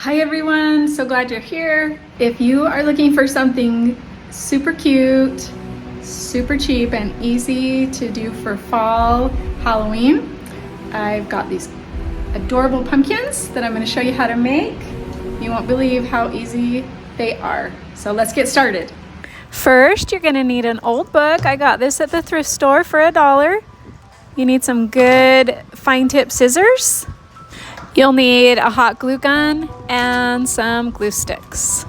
Hi everyone, so glad you're here. If you are looking for something super cute, super cheap and easy to do for fall Halloween, I've got these adorable pumpkins that I'm going to show you how to make. You won't believe how easy they are. So let's get started. First, you're going to need an old book. I got this at the thrift store for $1. You need some good fine tip scissors. You'll need a hot glue gun and some glue sticks.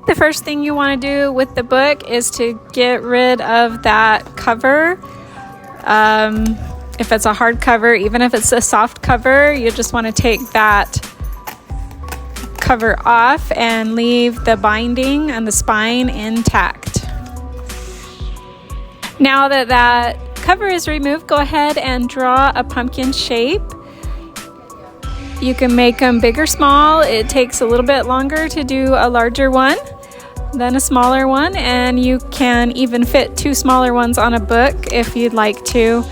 The first thing you want to do with the book is to get rid of that cover. If it's a hard cover, even if it's a soft cover, you just want to take that cover off and leave the binding and the spine intact. Now that that cover is removed, go ahead and draw a pumpkin shape. You can make them big or small. It takes a little bit longer to do a larger one than a smaller one, and you can even fit 2 smaller ones on a book if you'd like to.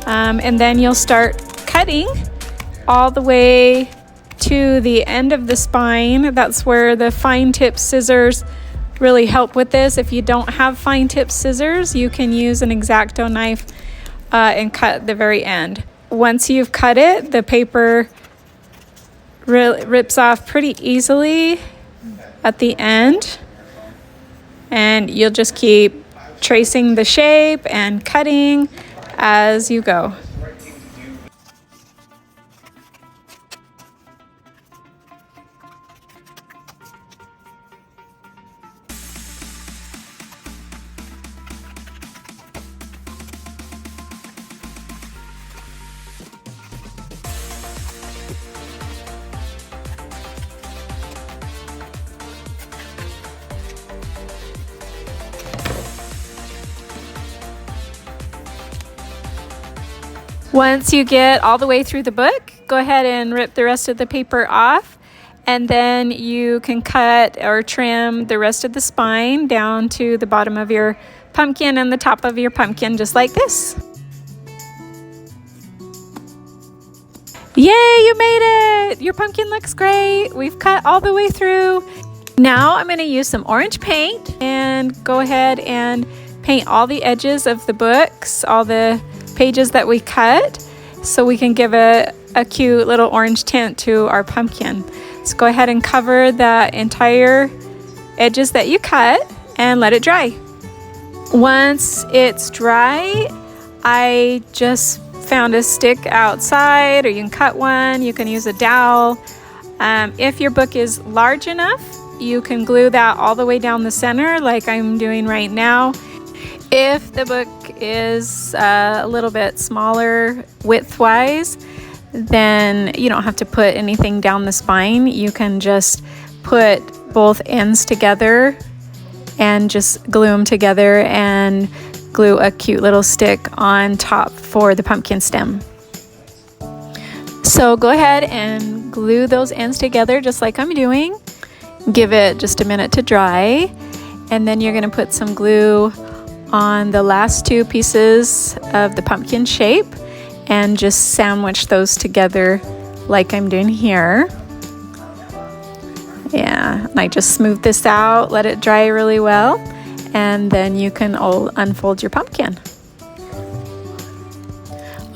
And then you'll start cutting all the way to the end of the spine. That's where the fine tip scissors really help with this. If you don't have fine tip scissors, you can use an X-Acto knife and cut the very end. Once you've cut it, the paper rips off pretty easily at the end, and you'll just keep tracing the shape and cutting as you go. Once you get all the way through the book, go ahead and rip the rest of the paper off, and then you can cut or trim the rest of the spine down to the bottom of your pumpkin and the top of your pumpkin, just like this. Yay, you made it! Your pumpkin looks great. We've cut all the way through. Now I'm going to use some orange paint and go ahead and paint all the edges of the books, all the pages that we cut, so we can give a cute little orange tint to our pumpkin. So go ahead and cover the entire edges that you cut and let it dry. Once it's dry, I just found a stick outside, or you can cut one. You can use a dowel. If your book is large enough, you can glue that all the way down the center like I'm doing right now. If the book is a little bit smaller width-wise, then you don't have to put anything down the spine. You can just put both ends together and just glue them together and glue a cute little stick on top for the pumpkin stem. So go ahead and glue those ends together just like I'm doing. Give it just a minute to dry, and then you're going to put some glue on the last 2 pieces of the pumpkin shape and just sandwich those together like I'm doing here. Yeah, and I just smooth this out, let it dry really well, and then you can unfold your pumpkin.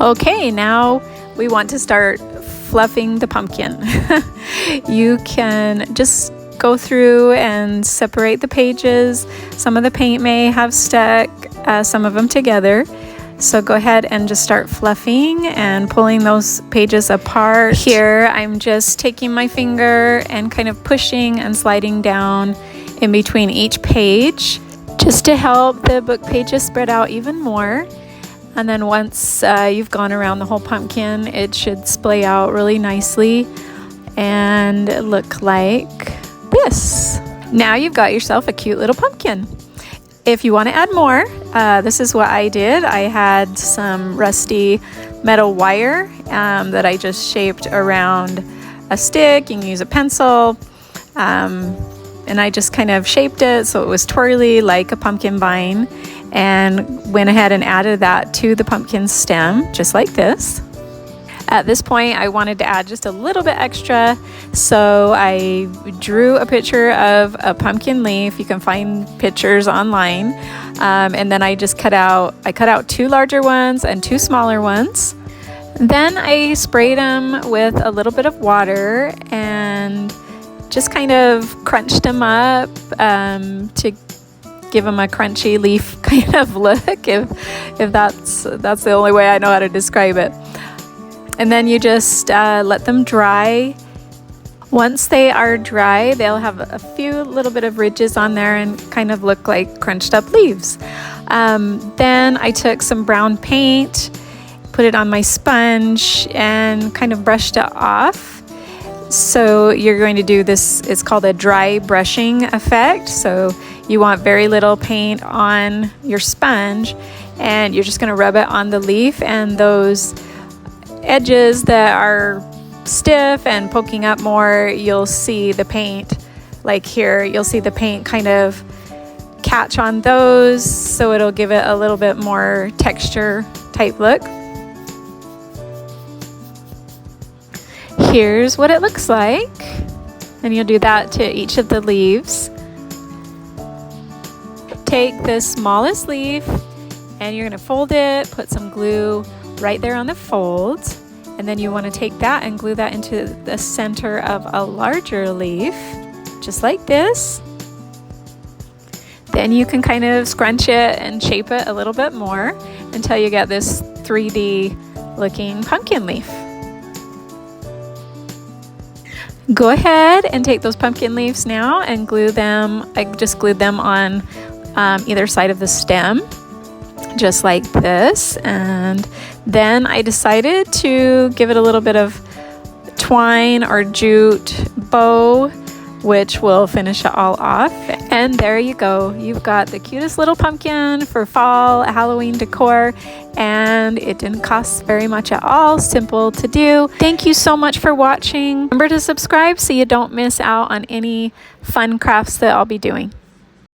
Okay, now we want to start fluffing the pumpkin. You can just go through and separate the pages. Some of the paint may have stuck some of them together. So go ahead and just start fluffing and pulling those pages apart. Here I'm just taking my finger and kind of pushing and sliding down in between each page just to help the book pages spread out even more. And then once you've gone around the whole pumpkin, it should splay out really nicely and look like this. Now you've got yourself a cute little pumpkin. If you want to add more, this is what I did. I had some rusty metal wire that I just shaped around a stick. You can use a pencil, and I just kind of shaped it so it was twirly like a pumpkin vine, and went ahead and added that to the pumpkin stem just like this. At this point, I wanted to add just a little bit extra, so I drew a picture of a pumpkin leaf. You can find pictures online, and then I cut out 2 larger ones and 2 smaller ones. Then I sprayed them with a little bit of water and just kind of crunched them up to give them a crunchy leaf kind of look, if that's the only way I know how to describe it. And then you just let them dry. Once they are dry, they'll have a few little bit of ridges on there and kind of look like crunched up leaves. Then I took some brown paint, put it on my sponge, and kind of brushed it off. So you're going to do this, it's called a dry brushing effect. So you want very little paint on your sponge, and you're just going to rub it on the leaf, and those edges that are stiff and poking up more, you'll see the paint, like here, you'll see the paint kind of catch on those, so it'll give it a little bit more texture type look. Here's what it looks like, and you'll do that to each of the leaves. Take the smallest leaf and you're going to fold it, put some glue right there on the folds, and then you want to take that and glue that into the center of a larger leaf, just like this. Then you can kind of scrunch it and shape it a little bit more until you get this 3D looking pumpkin leaf. Go ahead and take those pumpkin leaves now and glue them. I just glued them on either side of the stem, just like this. And then I decided to give it a little bit of twine or jute bow, which will finish it all off. And there you go. You've got the cutest little pumpkin for fall Halloween decor, and it didn't cost very much at all. Simple to do. Thank you so much for watching. Remember to subscribe so you don't miss out on any fun crafts that I'll be doing.